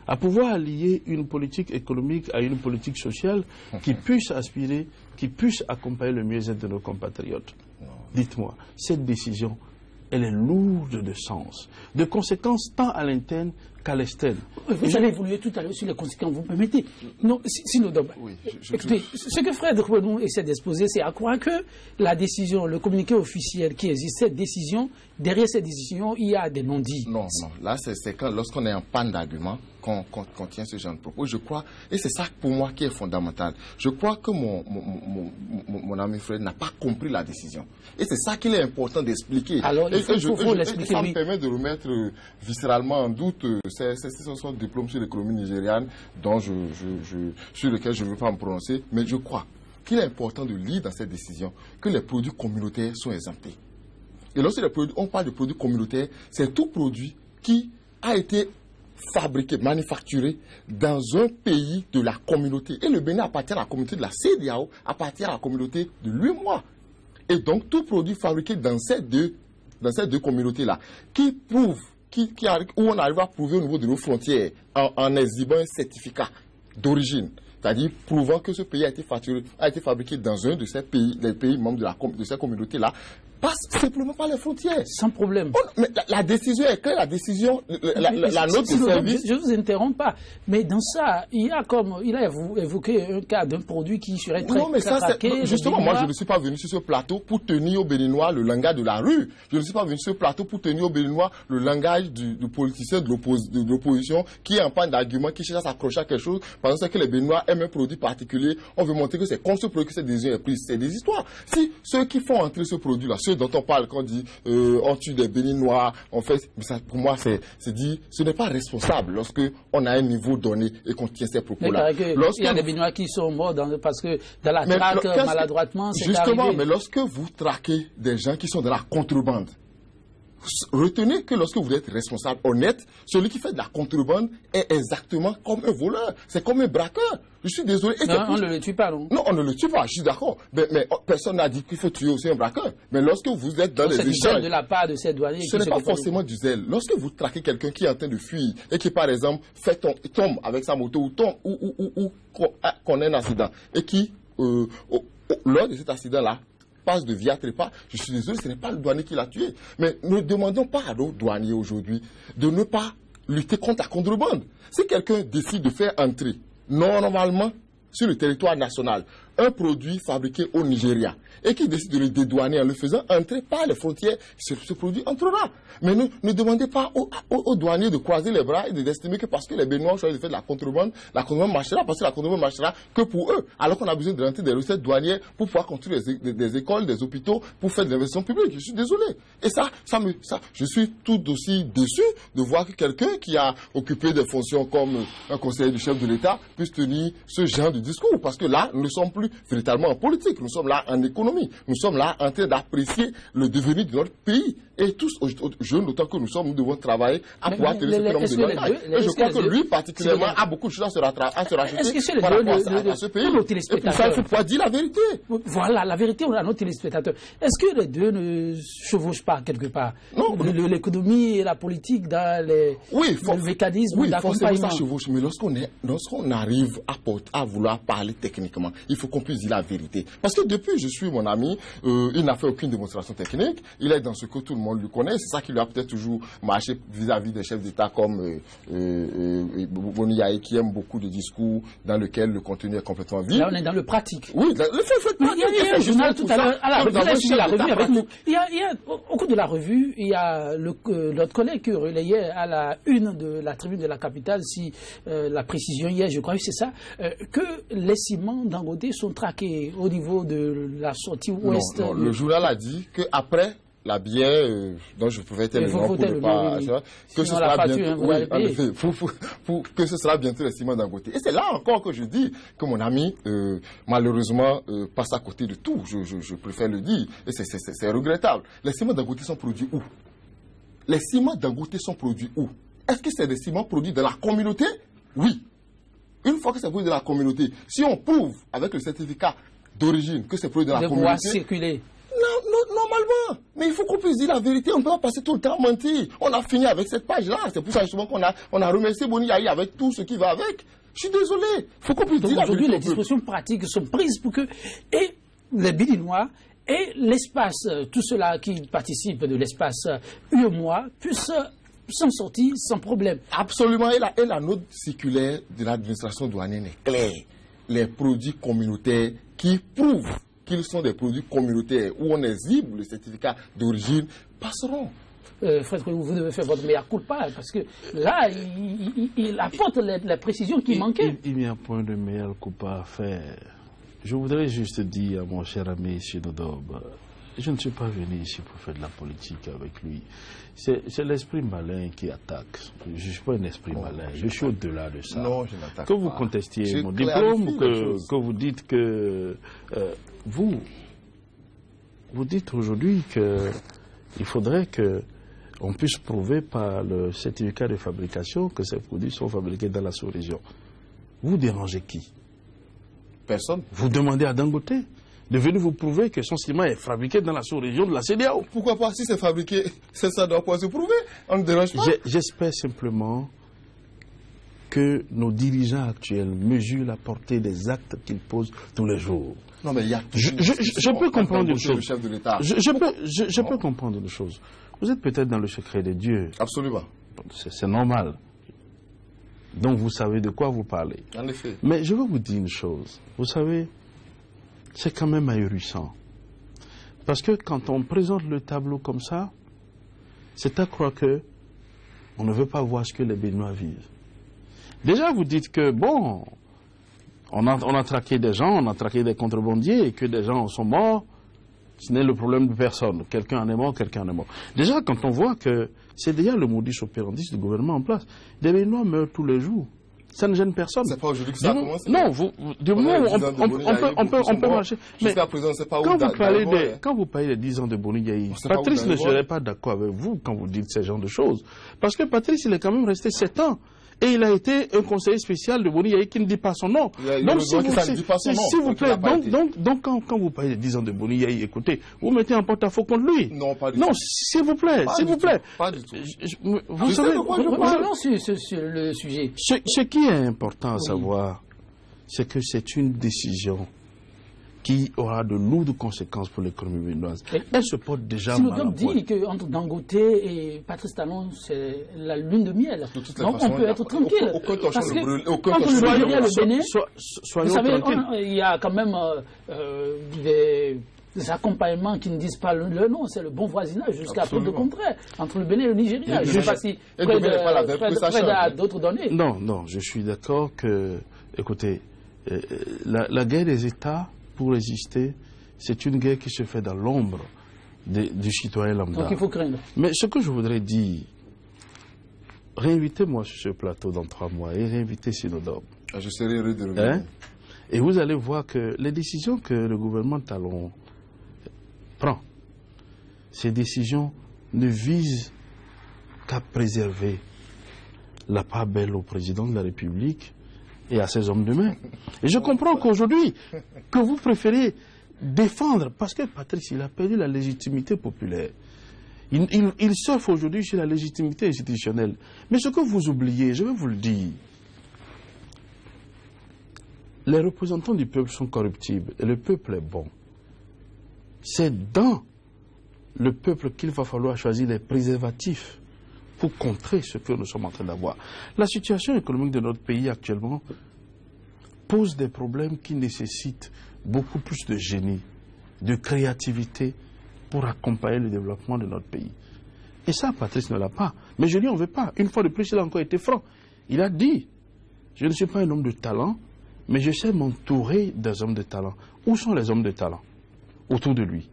À pouvoir allier une politique économique à une politique sociale qui puisse aspirer, qui puisse accompagner le mieux-être de nos compatriotes. Dites-moi, cette décision, elle est lourde de sens, de conséquences tant à l'interne qu'à l'externe. Vous allez évoluer tout à l'heure sur les conséquences, vous permettez. Non, sinon, écoutez, ce que Fred Renou essaie d'exposer, c'est à croire que la décision, le communiqué officiel qui existe, cette décision, derrière cette décision, il y a des non-dits. Non, là, c'est quand, lorsqu'on est en panne d'arguments, qu'on tient ce genre de propos. Je crois, et c'est ça pour moi qui est fondamental, je crois que mon ami Fred n'a pas compris la décision. Et c'est ça qu'il est important d'expliquer. Alors, il faut l'expliquer. Ça me permet de remettre viscéralement en doute son diplôme sur l'économie nigériane, sur lequel je ne veux pas me prononcer, mais je crois qu'il est important de lire dans cette décision que les produits communautaires sont exemptés. Et lorsque on parle de produits communautaires, c'est tout produit qui a été fabriqués, manufacturés dans un pays de la communauté. Et le Bénin appartient à la communauté de la CEDEAO, appartient à la communauté de l'UEMOA. Et donc, tout produit fabriqué dans ces deux communautés-là, qui prouvent, où on arrive à prouver au niveau de nos frontières, en exhibant un certificat d'origine, c'est-à-dire prouvant que ce pays a été fabriqué dans un de ces pays, des pays membres de ces communautés-là, passe simplement par les frontières. Sans problème. Mais la décision est claire, la note de service... Je ne vous interromps pas, mais dans ça, il a évoqué un cas d'un produit qui serait très craqué. Justement, moi, je ne suis pas venu sur ce plateau pour tenir aux Béninois le langage de la rue. Je ne suis pas venu sur ce plateau pour tenir aux Béninois le langage du politicien de l'opposition qui est en panne d'arguments, qui cherche à s'accrocher à quelque chose, parce que les Béninois aiment un produit particulier. On veut montrer que c'est comme ce produit que cette décision est prise. C'est des histoires. Si ceux qui font entrer ce produit-là, ceux dont on parle quand on dit on tue des Béninois, on fait, ça, pour moi c'est dit, ce n'est pas responsable lorsque on a un niveau donné et qu'on tient ces propos-là. Il y a des Béninois qui sont morts parce que dans la traque, maladroitement, c'est arrivé. Justement, mais lorsque vous traquez des gens qui sont dans la contrebande, retenez que lorsque vous êtes responsable, honnête, celui qui fait de la contrebande est exactement comme un voleur. C'est comme un braqueur. Je suis désolé. Non, on ne le tue pas, non? Non, on ne le tue pas, je suis d'accord. Mais personne n'a dit qu'il faut tuer aussi un braqueur. Mais lorsque vous êtes dans les échanges... C'est du zèle de la part de ces douaniers. Ce n'est pas forcément du zèle. Lorsque vous traquez quelqu'un qui est en train de fuir et qui, par exemple, tombe avec sa moto ou qu'on ait un accident et qui, lors de cet accident-là, passe de via trépas, je suis désolé, ce n'est pas le douanier qui l'a tué. Mais ne demandons pas à nos douaniers aujourd'hui de ne pas lutter contre la contrebande. Si quelqu'un décide de faire entrer normalement sur le territoire national un produit fabriqué au Nigeria et qui décide de le dédouaner en le faisant entrer par les frontières, ce produit entrera. Mais ne demandez pas aux douaniers de croiser les bras et d'estimer que parce que les Béninois ont choisi de faire de la contrebande marchera, parce que la contrebande marchera que pour eux, alors qu'on a besoin de rentrer des recettes douanières pour pouvoir construire des écoles, des hôpitaux, pour faire de l'investissement public. Je suis désolé. Et ça, je suis tout aussi déçu de voir que quelqu'un qui a occupé des fonctions comme un conseiller du chef de l'État puisse tenir ce genre de discours. Parce que là, nous ne sommes plus véritablement en politique, nous sommes là en économie, nous sommes là en train d'apprécier le devenir de notre pays. Et tous, jeunes autant que nous sommes, nous devons travailler à pouvoir tenir ce phénomène de langage. Et je crois que lui, particulièrement, a beaucoup de choses à se rajouter par rapport à ce pays. Et pour ça, il faut pouvoir dire la vérité. Voilà, la vérité, on a nos téléspectateurs. Est-ce que les deux ne chevauchent pas quelque part? Non. L'économie et la politique dans le mécanisme d'accompagnement. Ça chevauche, mais lorsqu'on arrive à vouloir parler techniquement, il faut qu'on puisse dire la vérité. Parce que depuis, je suis mon ami, il n'a fait aucune démonstration technique, il est dans ce que tout le monde lui connaît, c'est ça qui lui a peut-être toujours marché vis-à-vis des chefs d'État comme Boni Yaye, qui aime beaucoup de discours dans lesquels le contenu est complètement vide. Là, on est dans le pratique. Oui, le fait pratique. Il y a un journal tout à l'heure, à la revue avec nous. Au cours de la revue, il y a notre collègue qui relayait à la une de la tribune de la capitale, si la précision hier, je crois que c'est ça, que les ciments Dangote sont traqués au niveau de la sortie ouest. Non, le journal a dit qu'après la bière, dont je pouvais être le nom pour ne pas... Que ce sera bientôt... Oui, en effet, que ce sera bientôt les ciments Dangote. Et c'est là encore que je dis que mon ami, malheureusement, passe à côté de tout. Je préfère le dire. Et c'est regrettable. Les ciments Dangote sont produits où? Les ciments Dangote sont produits où? Est-ce que c'est des ciments produits de la communauté? Oui. Une fois que c'est produit de la communauté, si on prouve avec le certificat d'origine que c'est produit de la communauté... pouvoir circuler. Non, normalement. Mais il faut qu'on puisse dire la vérité. On ne peut pas passer tout le temps à mentir. On a fini avec cette page-là. C'est pour ça justement qu'on a remercié Boni Yaye avec tout ce qui va avec. Je suis désolé. Il faut qu'on puisse dire la vérité. Aujourd'hui, les dispositions pratiques sont prises pour que et les Béninois et l'espace, tous ceux-là qui participent de l'espace UEMOA puissent s'en sortir sans problème. Absolument. Et la note circulaire de l'administration douanière est claire. Les produits communautaires qui prouvent qu'ils sont des produits communautaires où on exhibe le certificat d'origine passeront. Fred, vous devez faire votre mea culpa parce que là, il apporte les précisions qui manquaient. Il n'y a point de mea culpa à faire. Je voudrais juste dire à mon cher ami Sinodob, je ne suis pas venu ici pour faire de la politique avec lui. C'est l'esprit malin qui attaque. Je ne suis pas un esprit malin. Je suis au-delà de ça. Non, je n'attaque pas. Que vous contestiez mon diplôme, que vous dites que... vous dites aujourd'hui qu'il faudrait que on puisse prouver par le certificat de fabrication que ces produits sont fabriqués dans la sous-région. Vous dérangez qui? Personne. Vous demandez à Dangote de venir vous prouver que son ciment est fabriqué dans la sous-région de la CEDEAO. Pourquoi pas? Si c'est fabriqué, ça doit pouvoir se prouver. On ne dérange pas. J'espère simplement que nos dirigeants actuels mesurent la portée des actes qu'ils posent tous les jours. Non, mais il y a je peux comprendre une chose. Le chef de l'État. Je peux comprendre une chose. Vous êtes peut-être dans le secret de Dieu. Absolument. C'est normal. Donc vous savez de quoi vous parlez. En effet. Mais je veux vous dire une chose. Vous savez, c'est quand même ahurissant. Parce que quand on présente le tableau comme ça, c'est à croire que on ne veut pas voir ce que les Béninois vivent. Déjà, vous dites que, bon, on a traqué des gens, on a traqué des contrebandiers et que des gens sont morts. Ce n'est le problème de personne. Quelqu'un en est mort, quelqu'un en est mort. Déjà, quand on voit que c'est déjà le modus operandi du gouvernement en place, des Béninois meurent tous les jours. Ça ne gêne personne. C'est pas aujourd'hui que ça a commencé. Non, du moment où on peut marcher. Mais quand vous parlez des 10 ans de Boni Yahi, Patrice ne serait pas d'accord avec vous quand vous dites ce genre de choses. Parce que Patrice, il est quand même resté 7 ans. Et il a été un conseiller spécial de Boni Yahi qui ne dit pas son nom. Donc, s'il vous plaît, donc quand vous parlez des 10 ans de Boni Yahi, écoutez, vous mettez un porte-à-faux contre lui. Non, pas du tout. Non, s'il vous plaît, s'il vous plaît. Pas du tout. Vous savez, revenons sur le sujet. Ce qui est important à savoir, c'est que c'est une décision qui aura de lourdes conséquences pour l'économie béninoise. Elle se porte déjà mal. Sinodome dit qu'entre Dangote et Patrice Talon, c'est la lune de miel. Donc on peut être tranquille. Parce que entre le Nigeria et le Bénin, vous savez, il y a quand même des accompagnements qui ne disent pas le nom, c'est le bon voisinage jusqu'à preuve de contraire entre le Bénin et le Nigeria. Je ne sais pas si Fred a d'autres données. Non, je suis d'accord que, écoutez, la guerre des États, pour résister, c'est une guerre qui se fait dans l'ombre du citoyen lambda. Donc il faut craindre. Mais ce que je voudrais dire, réinvitez-moi sur ce plateau dans 3 mois et réinvitez Sinodome. Je serai heureux de revenir. Et vous allez voir que les décisions que le gouvernement Talon prend, ces décisions ne visent qu'à préserver la part belle au président de la République et à ses hommes de main. Et je comprends qu'aujourd'hui, que vous préférez défendre, parce que Patrice, il a perdu la légitimité populaire. Il surfe aujourd'hui sur la légitimité institutionnelle. Mais ce que vous oubliez, je vais vous le dire, les représentants du peuple sont corruptibles et le peuple est bon. C'est dans le peuple qu'il va falloir choisir les préservatifs pour contrer ce que nous sommes en train d'avoir. La situation économique de notre pays actuellement pose des problèmes qui nécessitent beaucoup plus de génie, de créativité pour accompagner le développement de notre pays. Et ça, Patrice ne l'a pas. Mais je lui en veux pas. Une fois de plus, il a encore été franc. Il a dit, je ne suis pas un homme de talent, mais je sais m'entourer des hommes de talent. Où sont les hommes de talent autour de lui?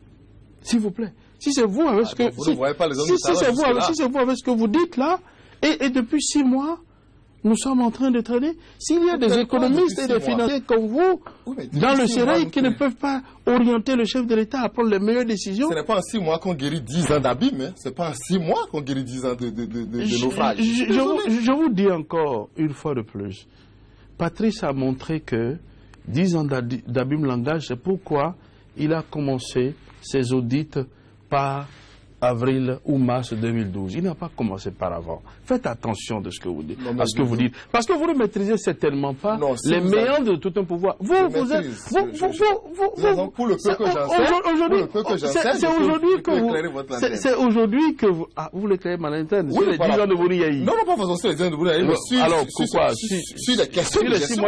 S'il vous plaît. Si c'est vous avec ce que vous avec ce que vous dites là, et depuis 6 mois, nous sommes en train de traîner. S'il y a des économistes et des financiers comme vous, dans le Sérail, qui ne peuvent pas orienter le chef de l'État à prendre les meilleures décisions. Ce n'est pas en 6 mois qu'on guérit 10 ans d'abîme, hein. Ce n'est pas en 6 mois qu'on guérit 10 ans de naufrage. Je vous dis encore une fois de plus, Patrice a montré que 10 ans d'abîme langage, c'est pourquoi il a commencé ses audits par avril ou mars 2012. Il n'a pas commencé par avant. Faites attention de ce que vous dites, à ce que vous dites. Parce que vous ne maîtrisez certainement pas les méandres de tout un pouvoir. Pour le peu que j'en sais, c'est aujourd'hui que vous... Ah, vous l'éclairez à l'interne, sur les 10 ans de Boni Yahi. Non, pas façon sur les 10 ans de Boni Yahi, mais alors, pourquoi sur les questions de gestion. Sur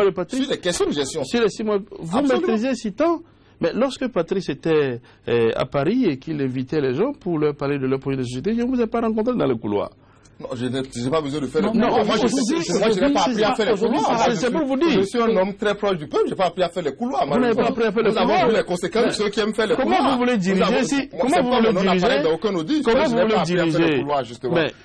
les questions de gestion. Sur les 6 mois, vous maîtrisez si tant. Mais lorsque Patrice était à Paris et qu'il invitait les gens pour leur parler de leur projet de société, je ne vous ai pas rencontré dans le couloir. Non, je n'ai pas besoin de faire le couloir. Moi, je n'ai pas appris à faire les couloirs. C'est pour vous dire. Je suis un homme très proche du peuple, je n'ai pas appris à faire les couloirs. Vous n'avez pas appris à faire les couloirs. Nous avons vu les conséquences de ceux qui aiment faire les couloirs. Comment vous voulez diriger si... Comment vous voulez diriger d'aucun audit. Comment vous voulez diriger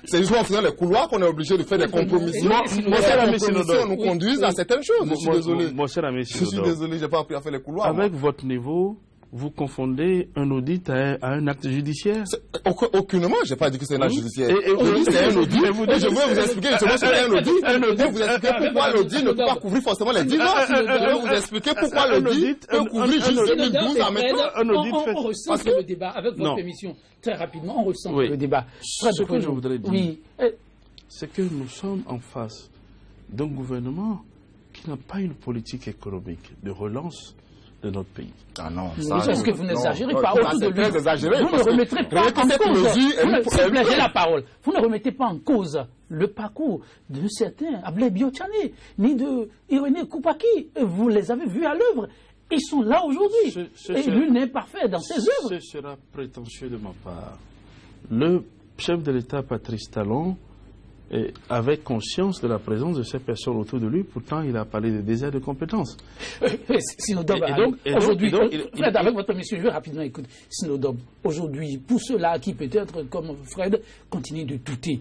c'est juste en faisant les couloirs qu'on est obligé de faire des compromis. Mon cher ami Sinodome nous conduisent à certaines choses. Je suis désolé. Mon cher ami Sinodome, je suis désolé, je n'ai pas appris à faire les couloirs. Avec votre niveau vous confondez un audit à un acte judiciaire. Aucunement, je n'ai pas dit que c'est un acte judiciaire. Audit, c'est un audit. Et je veux vous expliquer justement ce qu'est un audit. Un audit, vous expliquer pourquoi l'audit ne peut pas couvrir forcément les 10 ans. Je veux vous expliquer pourquoi l'audit peut couvrir juste 2012 à maintenant. On ressent le débat avec votre émission. Très rapidement, on ressent le débat. Ce que je voudrais dire, c'est que nous sommes en face d'un gouvernement qui n'a pas une politique économique de relance de notre pays. Ah non, est-ce que vous n'exagérez pas autour de lui? Exagéré, vous ne remettrez pas en cause. J'ai la parole. Vous ne remettez pas en cause le parcours d'un certain Ablai Biotchane, ni de Irénée Koupaki. Vous les avez vus à l'œuvre. Ils sont là aujourd'hui. Et lui n'est pas fait dans ses œuvres. Ce sera prétentieux de ma part. Le chef de l'État, Patrice Talon, avait conscience de la présence de ces personnes autour de lui, pourtant il a parlé de désert de compétences. Sinodob, aujourd'hui, Fred, avec votre mission, je vais rapidement écouter. Sinodob, aujourd'hui, pour ceux-là qui peut-être, comme Fred, continuent de douter,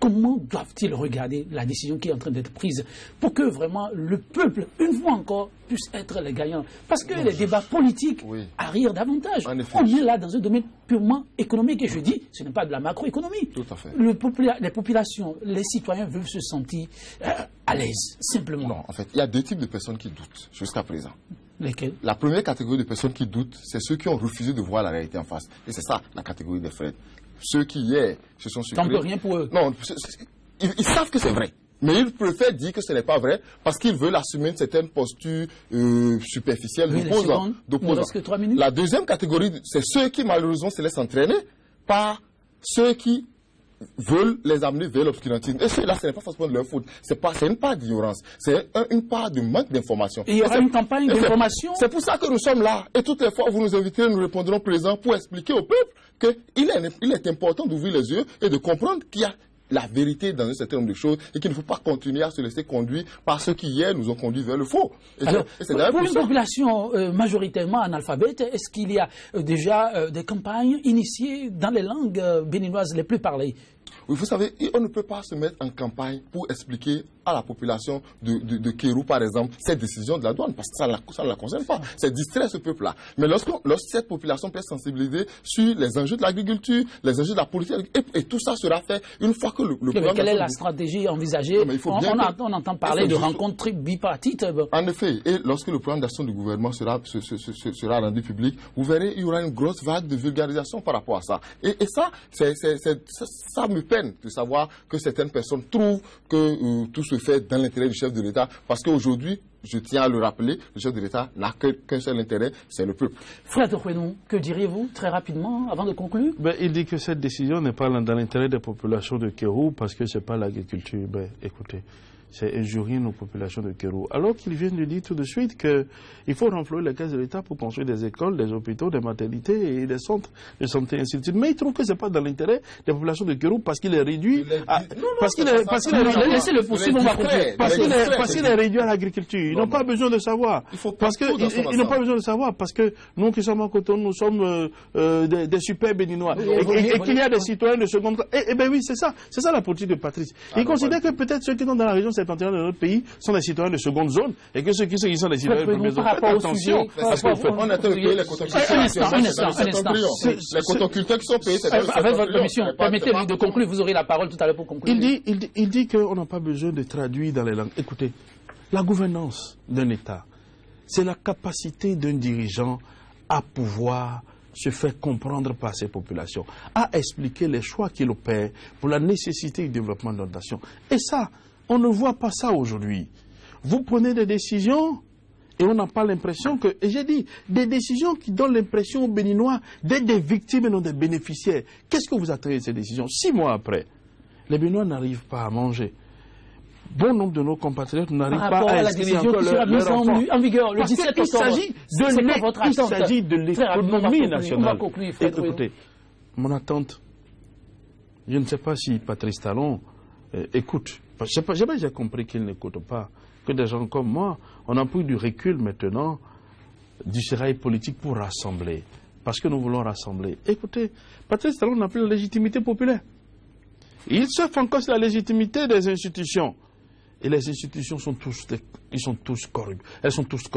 comment doivent-ils regarder la décision qui est en train d'être prise pour que vraiment le peuple, une fois encore, puisse être les gagnants? Parce que les débats politiques arrièrent davantage. On est là dans un domaine purement économique et je dis, ce n'est pas de la macroéconomie. Tout à fait. Les populations, les citoyens veulent se sentir à l'aise, simplement. Non, en fait, il y a deux types de personnes qui doutent jusqu'à présent. Lesquelles? La première catégorie de personnes qui doutent, c'est ceux qui ont refusé de voir la réalité en face. Et c'est ça, la catégorie des Fred. Ceux qui, hier, se sont sucrés. Ça ne peut rien pour eux. Non, ils savent que c'est vrai. Mais ils préfèrent dire que ce n'est pas vrai parce qu'ils veulent assumer une certaine posture superficielle d'opposant. La deuxième catégorie, c'est ceux qui, malheureusement, se laissent entraîner par ceux qui veulent les amener vers l'obscurantisme. Et cela, ce n'est pas forcément de leur faute. C'est une part d'ignorance. C'est une part de manque d'information. Il y aura une campagne d'information. C'est pour ça que nous sommes là. Et toutes les fois, vous nous invitez, nous répondrons présents pour expliquer au peuple qu'il est important d'ouvrir les yeux et de comprendre qu'il y a la vérité dans un certain nombre de choses et qu'il ne faut pas continuer à se laisser conduire par ceux qui, hier, nous ont conduits vers le faux. Alors, pour une population majoritairement analphabète, est-ce qu'il y a déjà des campagnes initiées dans les langues béninoises les plus parlées? Oui, vous savez, on ne peut pas se mettre en campagne pour expliquer à la population de Kéru, par exemple, cette décision de la douane, parce que ça ne la concerne pas. C'est distraire ce peuple-là. Mais lorsque cette population peut être sensibilisée sur les enjeux de l'agriculture, les enjeux de la politique, et tout ça sera fait une fois que le plan... Quelle est la stratégie envisagée? On entend parler de rencontres bipartites. En effet, et lorsque le plan d'action du gouvernement sera rendu public, vous verrez, il y aura une grosse vague de vulgarisation par rapport à ça. Et ça, ça me peine de savoir que certaines personnes trouvent que tout se fait dans l'intérêt du chef de l'État, parce qu'aujourd'hui, je tiens à le rappeler, le chef de l'État n'a qu'un seul intérêt, c'est le peuple. Fred Okwenou, que diriez-vous très rapidement avant de conclure? Il dit que cette décision n'est pas dans l'intérêt des populations de Kéru parce que ce n'est pas l'agriculture. Écoutez, c'est injurier nos populations de Kéru. Alors qu'ils viennent de dire tout de suite qu'il faut renflouer les caisses de l'État pour construire des écoles, des hôpitaux, des maternités et des centres de santé, et ainsi de suite. Mais ils trouvent que ce n'est pas dans l'intérêt des populations de Kéru parce qu'il est réduit à... Laissez-le poursuivre, on va conclure. Parce qu'il est réduit à l'agriculture. Ils n'ont pas besoin de savoir. Ils n'ont pas besoin de savoir parce que nous qui sommes à Cotonou, nous sommes des super béninois. Et qu'il y a des citoyens de seconde classe. Eh bien oui, c'est ça. C'est ça la politique de Patrice. Il considère que peut-être ceux qui sont dans la région septentrionale de notre pays sont des citoyens de seconde zone et que ceux qui sont des citoyens de première zone. Faites attention. On attend de payer les cotoculteurs qui sont payés. Avec votre mission, permettez-moi de conclure, vous aurez la parole tout à l'heure pour conclure. Il dit qu'on n'a pas besoin de traduire dans les langues. Écoutez, la gouvernance d'un État, c'est la capacité d'un dirigeant à pouvoir se faire comprendre par ses populations, à expliquer les choix qu'il opère pour la nécessité du développement de notre nation. Et ça, on ne voit pas ça aujourd'hui. Vous prenez des décisions et on n'a pas l'impression que... Et j'ai dit, des décisions qui donnent l'impression aux Béninois d'être des victimes et non des bénéficiaires. Qu'est-ce que vous attendez de ces décisions? 6 mois après, les Béninois n'arrivent pas à manger. Bon nombre de nos compatriotes n'arrivent pas à inscrire encore leur enfant. En vigueur, le 17 octobre. Il s'agit de l'économie nationale. Écoutez, mon attente, je ne sais pas si Patrice Talon écoute. J'ai compris qu'il n'écoute pas. Que des gens comme moi, on a pris du recul maintenant du sérail politique pour rassembler. Parce que nous voulons rassembler. Écoutez, Patrice Talon n'a plus la légitimité populaire. Il se fait encore sur la légitimité des institutions. Et les institutions sont tous Ils sont tous corrupts. Elles sont toutes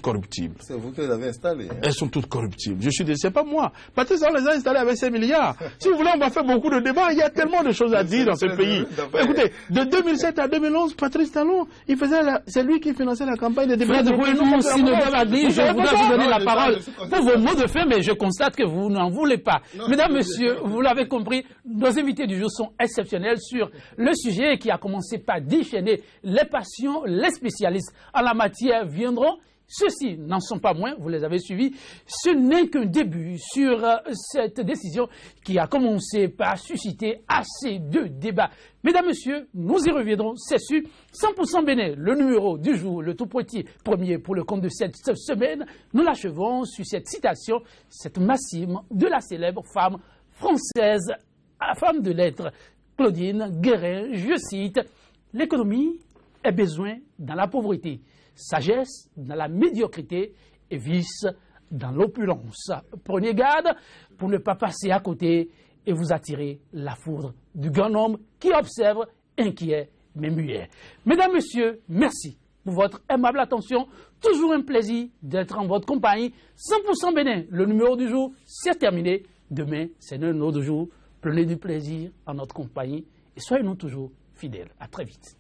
corruptibles. C'est vous qui les avez installées. Hein? Elles sont toutes corruptibles. C'est pas moi. Patrice Talon les a installées avec 5 milliards. Si vous voulez, on va faire beaucoup de débats. Il y a tellement de choses à dire dans ce pays. Écoutez, de 2007 à 2011, Patrice Talon, c'est lui qui finançait la campagne des débats. Je voudrais vous donner la parole pour vos mots de fin, mais je constate que vous n'en voulez pas. Mesdames, messieurs, vous l'avez compris, nos invités du jour sont exceptionnels sur le sujet qui a commencé par déchaîner les passions, les spécialistes en la matière viendront. Ceux-ci n'en sont pas moins, vous les avez suivis. Ce n'est qu'un début sur cette décision qui a commencé par susciter assez de débats. Mesdames, messieurs, nous y reviendrons, c'est sûr. 100% Bénin, le numéro du jour, le tout petit premier pour le compte de cette semaine. Nous l'achevons sur cette citation, cette maxime de la célèbre femme française, femme de lettres, Claudine Guérin. Je cite, « L'économie est besoin dans la pauvreté, sagesse dans la médiocrité et vice dans l'opulence. Prenez garde pour ne pas passer à côté et vous attirer la foudre du grand homme qui observe, inquiet mais muet. » Mesdames, Messieurs, merci pour votre aimable attention. Toujours un plaisir d'être en votre compagnie. 100% Bénin, le numéro du jour, c'est terminé. Demain, c'est un autre jour. Prenez du plaisir en notre compagnie et soyez-nous toujours fidèles. À très vite.